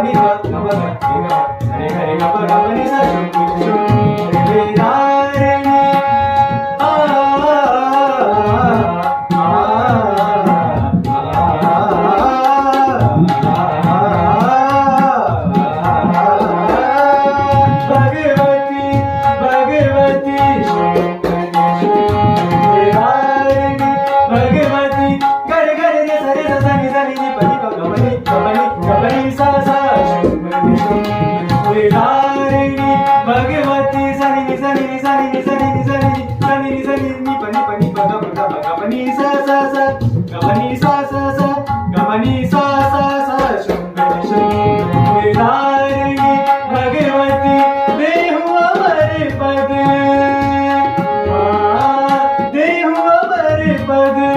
नी सा ग म ग रे ग रे ग रे ग प ग म नि सा शुम शुम रे धारणी भगवती सनी नि सनी नि सनी नि सनी नि सनी नि सनी नि सनी नि पनी पनी पग पग पग पनी सा सा सा ग पनी सा